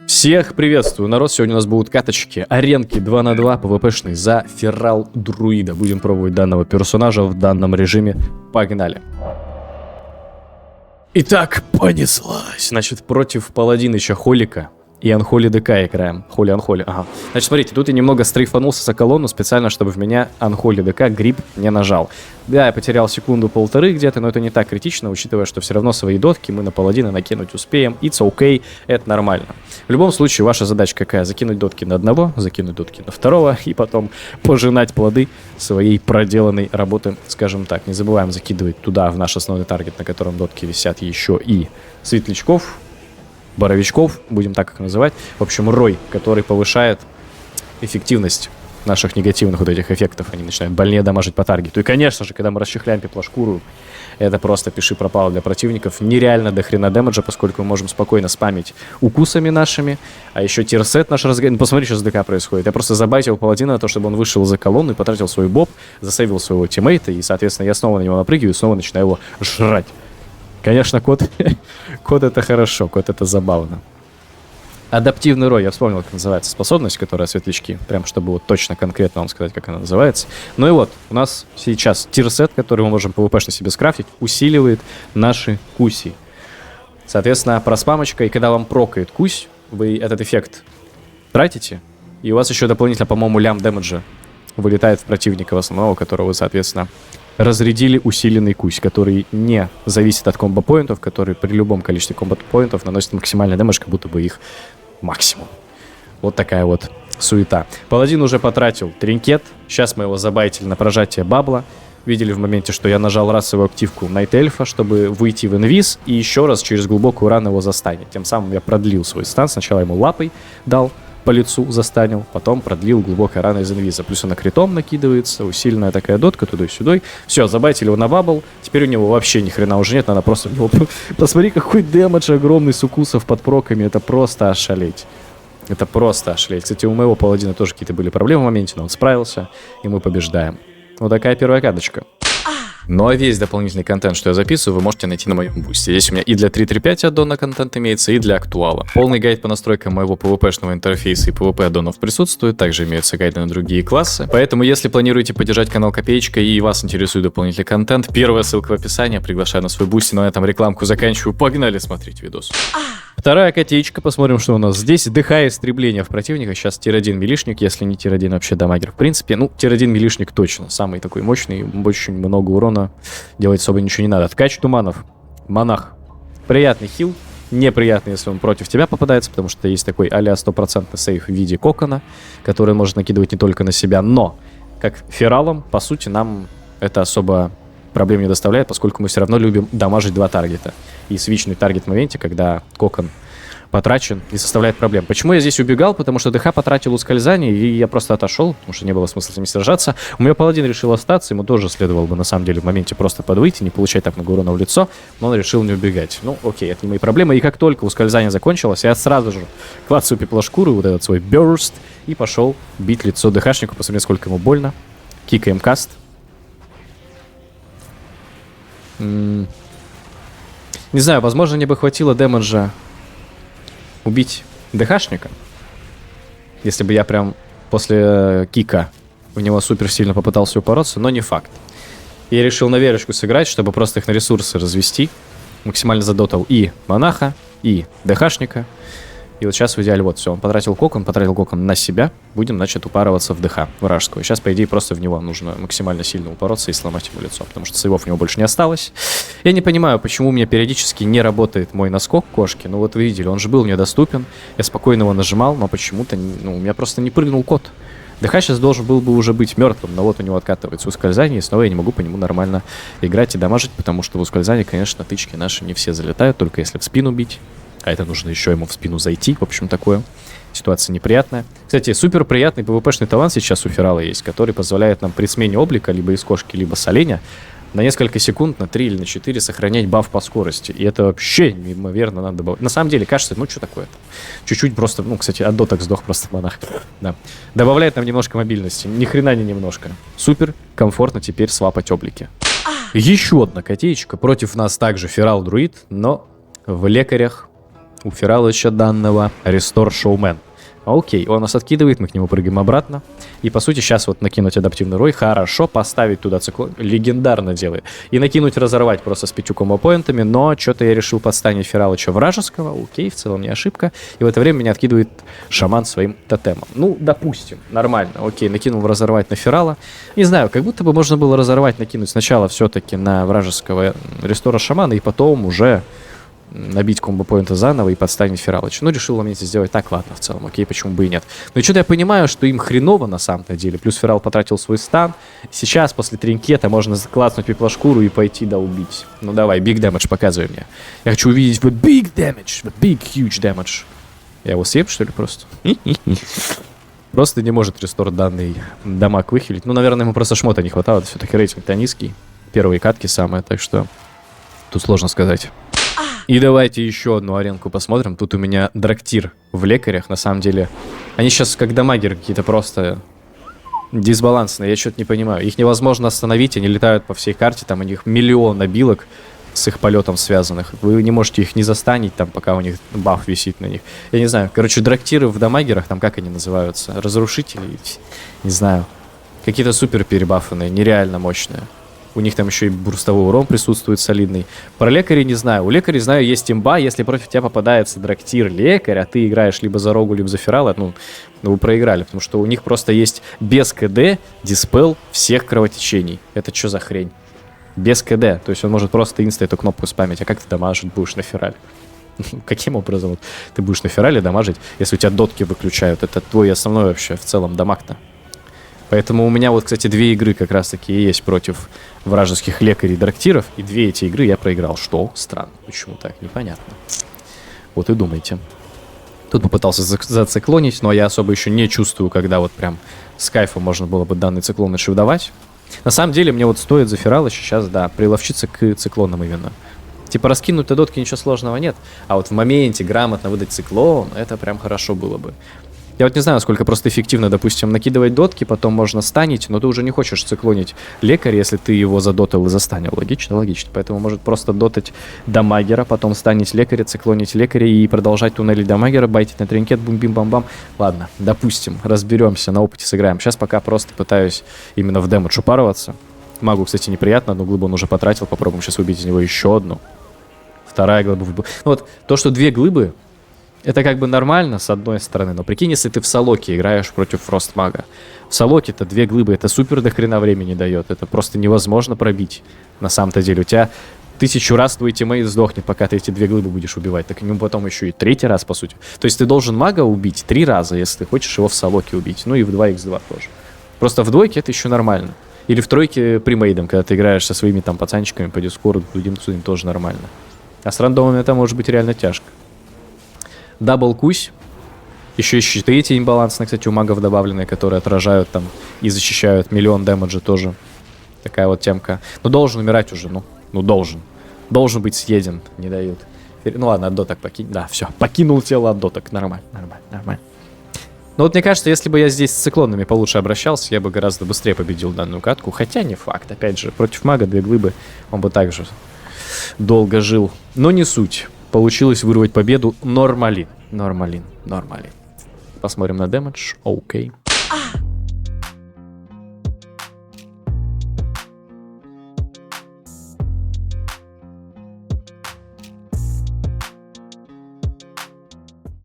Всех приветствую, народ. Сегодня у нас будут каточки, аренки 2 на 2 PvP-шные за Ферал Друида. Будем пробовать данного персонажа в данном режиме. Погнали. Итак, понеслась. Значит, против Паладиныча Холика и Анхоли ДК играем. Холи-Анхоли, ага. Значит, смотрите, тут я немного стрейфанулся за колонну специально, чтобы в меня Анхоли ДК гриб не нажал. Да, я потерял секунду-полторы где-то, но это не так критично, учитывая, что все равно свои дотки мы на Паладина накинуть успеем. It's okay, это нормально. В любом случае, ваша задача какая? Закинуть дотки на одного, закинуть дотки на второго, и потом пожинать плоды своей проделанной работы, скажем так. Не забываем закидывать туда, в наш основной таргет, на котором дотки висят, еще и светлячков, боровичков, будем так их называть. В общем, рой, который повышает эффективность наших негативных вот этих эффектов. Они начинают больнее дамажить по таргету. И, конечно же, когда мы расчехляем пеплошкуру, это просто пиши пропало для противников. Нереально до хрена дэмэджа, поскольку мы можем спокойно спамить укусами нашими. А еще тирсет наш разгон. Ну, посмотри, что с ДК происходит. Я просто забайтил Паладина на то, чтобы он вышел за колонну и потратил свой боб, засейвил своего тиммейта. И, соответственно, я снова на него напрыгиваю и снова начинаю его жрать. Конечно, кот это хорошо, кот это забавно. Адаптивный рой, я вспомнил, как называется способность, которая светлячки. Прям, чтобы вот точно, конкретно вам сказать, как она называется. Ну и вот, у нас сейчас тирсет, который мы можем PvP-шно себе скрафтить, усиливает наши куси. Соответственно, проспамочка, и когда вам прокает кусь, вы этот эффект тратите, и у вас еще дополнительно, по-моему, лям дэмэджа вылетает в противника в основного, которого вы, соответственно, разрядили усиленный кусь, который не зависит от комбо-поинтов, который при любом количестве комбо-поинтов наносит максимальный дэмэдж, как будто бы их максимум. Вот такая вот суета. Паладин уже потратил тринкет. Сейчас мы его забайтили на прожатие бабла. Видели в моменте, что я нажал расовую активку Найт Эльфа, чтобы выйти в инвиз, и еще раз через глубокую рану его застанет. Тем самым я продлил свой стан. Сначала ему лапой дал, по лицу застанил, потом продлил глубокая рана из инвиза. Плюс она критом накидывается, усиленная такая дотка туда-сюда. Все, забайтили его на бабл. Теперь у него вообще ни хрена уже нет, надо просто... Посмотри, какой дэмэдж огромный с укусов под проками. Это просто ошалеть. Это просто ошалеть. Кстати, у моего паладина тоже какие-то были проблемы в моменте, но он справился, и мы побеждаем. Вот такая первая каточка. Ну а весь дополнительный контент, что я записываю, вы можете найти на моем бусте. Здесь у меня и для 3.3.5 аддона контент имеется, и для актуала. Полный гайд по настройкам моего PvP-шного интерфейса и PvP аддонов присутствует. Также имеются гайды на другие классы. Поэтому, если планируете поддержать канал копеечкой и вас интересует дополнительный контент, первая ссылка в описании. Приглашаю на свой бусти. Но на этом рекламку заканчиваю. Погнали смотреть видос. Вторая котеечка, посмотрим, что у нас здесь. ДХ истребление в противника. Сейчас тир-1 милишник, если не тир-1 вообще дамагер. В принципе, ну, тир-1 милишник точно. Самый такой мощный, очень много урона. Делать особо ничего не надо. Ткач туманов. Монах. Приятный хил. Неприятный, если он против тебя попадается, потому что есть такой а-ля 100% сейф в виде кокона, который он может накидывать не только на себя, но, как фералом, по сути, нам это особо проблем не доставляет, поскольку мы все равно любим дамажить два таргета. И свичный таргет в моменте, когда кокон потрачен, не составляет проблем. Почему я здесь убегал? Потому что ДХ потратил ускользание, и я просто отошел, потому что не было смысла с ними сражаться. У меня паладин решил остаться, ему тоже следовало бы, на самом деле, в моменте просто подвыйти, не получать так много урона в лицо, но он решил не убегать. Ну, окей, это не мои проблемы. И как только ускользание закончилось, я сразу же клацаю пеплошкуру, вот этот свой burst, и пошел бить лицо ДХшнику, посмотри, сколько ему больно. Кикаем каст. Не знаю, возможно, мне бы хватило дэмэджа убить ДХшника, если бы я прям после кика в него супер сильно попытался упороться, но не факт. Я решил на верочку сыграть, чтобы просто их на ресурсы развести. Максимально задотал и монаха, и ДХшника. И вот сейчас в идеале вот все, он потратил кокон на себя. Будем, значит, упарываться в ДХ вражеского. Сейчас, по идее, просто в него нужно максимально сильно упороться и сломать ему лицо, потому что сейвов у него больше не осталось. Я не понимаю, почему у меня периодически не работает мой наскок кошки. Ну вот вы видели, он же был недоступен. Я спокойно его нажимал, но почему-то, ну, у меня просто не прыгнул код. ДХ сейчас должен был бы уже быть мертвым, но вот у него откатывается ускользание, и снова я не могу по нему нормально играть и дамажить, потому что в ускользании, конечно, тычки наши не все залетают, только если в спину бить. А это нужно еще ему в спину зайти. В общем, такое. Ситуация неприятная. Кстати, супер приятный PvP-шный талант сейчас у Ферала есть, который позволяет нам при смене облика либо из кошки, либо с оленя на несколько секунд, на 3 или на 4 сохранять баф по скорости. И это вообще неимоверно надо добавить. На самом деле, кажется, ну что такое-то? Чуть-чуть просто, ну, кстати, от доток сдох просто монах. Да. Добавляет нам немножко мобильности. Ни хрена не немножко. Супер комфортно теперь свапать облики. Еще одна котеечка. Против нас также Ферал Друид, но в лекарях у Фералыча данного Рестор Шоумен. Окей, он нас откидывает, мы к нему прыгаем обратно. И по сути сейчас вот накинуть адаптивный рой, хорошо, поставить туда циклон, легендарно делает. И накинуть разорвать просто с 5 комбо-поинтами, но что-то я решил подстанить Фералыча вражеского, окей, в целом не ошибка. И в это время меня откидывает шаман своим тотемом. Ну, допустим, нормально, окей, накинул разорвать на Ферала. Не знаю, как будто бы можно было разорвать, накинуть сначала все-таки на вражеского Рестора шамана, и потом уже набить комбо-поинты заново и подставить Фералыча. Ну, решил в моменте сделать так, ладно, в целом, окей, почему бы и нет. Но что-то я понимаю, что им хреново на самом-то деле. Плюс Ферал потратил свой стан. Сейчас, после тринкета, можно клацнуть пеплошкуру и пойти убить. Ну, давай, big damage показывай мне. Я хочу увидеть the big damage, the big huge damage. Я его съем, что ли, просто? Просто не может рестор данный дамаг выхилить. Ну, наверное, ему просто шмота не хватало. Все-таки рейтинг-то низкий. Первые катки самые, так что тут сложно сказать. И давайте еще одну аренку посмотрим. Тут у меня драктир в лекарях, на самом деле. Они сейчас как дамагеры какие-то просто дисбалансные, я что-то не понимаю. Их невозможно остановить, они летают по всей карте, там у них миллион обилок с их полетом связанных. Вы не можете их не застанить, там, пока у них баф висит на них. Я не знаю, короче, драктиры в дамагерах, там как они называются? Разрушители? Не знаю. Какие-то супер перебафанные, нереально мощные. У них там еще и бурстовой урон присутствует солидный. Про лекаря не знаю. У лекаря, знаю, есть имба. Если против тебя попадается драктир лекарь, а ты играешь либо за Рогу, либо за Ферала, ну, вы проиграли. Потому что у них просто есть без КД диспел всех кровотечений. Это что за хрень? Без КД. То есть он может просто инста эту кнопку спамить. А как ты дамажить будешь на Ферале? Каким образом ты будешь на Ферале дамажить, если у тебя дотки выключают? Это твой основной вообще в целом дамаг-то. Поэтому у меня вот, кстати, 2 игры как раз-таки и есть против вражеских лекарей и драктиров. И 2 эти игры я проиграл. Что? Странно. Почему так? Непонятно. Вот и думайте. Тут попытался зациклонить, но я особо еще не чувствую, когда вот прям с кайфом можно было бы данный циклон еще выдавать. На самом деле, мне вот стоит за Ферала сейчас, да, приловчиться к циклонам именно. Типа раскинуть дотки ничего сложного нет, а вот в моменте грамотно выдать циклон, это прям хорошо было бы. Я вот не знаю, сколько просто эффективно, допустим, накидывать дотки, потом можно станить, но ты уже не хочешь циклонить лекаря, если ты его задотал и застанил. Логично? Логично. Поэтому может просто дотать дамагера, потом станить лекаря, циклонить лекаря и продолжать туннелить дамагера, байтить на тринкет, бум-бим-бам-бам. Ладно, допустим, разберемся, на опыте сыграем. Сейчас пока просто пытаюсь именно в дэмэдж упарываться. Магу, кстати, неприятно, одну глыбу он уже потратил, попробуем сейчас убить из него еще одну. Вторая глыба. Ну вот, то, что 2 глыбы, это как бы нормально, с одной стороны, но прикинь, если ты в Солоке играешь против Фростмага. В Солоке-то 2 глыбы, это супер до хрена времени дает, это просто невозможно пробить, на самом-то деле. У тебя 1000 раз твой тиммейт сдохнет, пока ты эти 2 глыбы будешь убивать, так ему потом еще и 3-й раз, по сути. То есть ты должен мага убить 3 раза, если ты хочешь его в Солоке убить, ну и в 2х2 тоже. Просто в двойке это еще нормально. Или в тройке примейдом, когда ты играешь со своими там пацанчиками по дискорду, тудим-тудим, тоже нормально. А с рандомами это может быть реально тяжко. Дабл кусь. Еще и щиты эти имбалансные, кстати, у магов добавленные, которые отражают там и защищают миллион дэмэджа тоже. Такая вот темка. Ну, должен умирать уже, ну должен. Должен быть съеден, не дают. Ну ладно, от доток покинь. Да, все, покинул тело от доток. Нормально. Но вот мне кажется, если бы я здесь с циклонами получше обращался, я бы гораздо быстрее победил данную катку. Хотя не факт, опять же, против мага 2 глыбы он бы также долго жил. Но не суть. Получилось вырвать победу. Нормалин. Посмотрим на дэмэдж. Окей.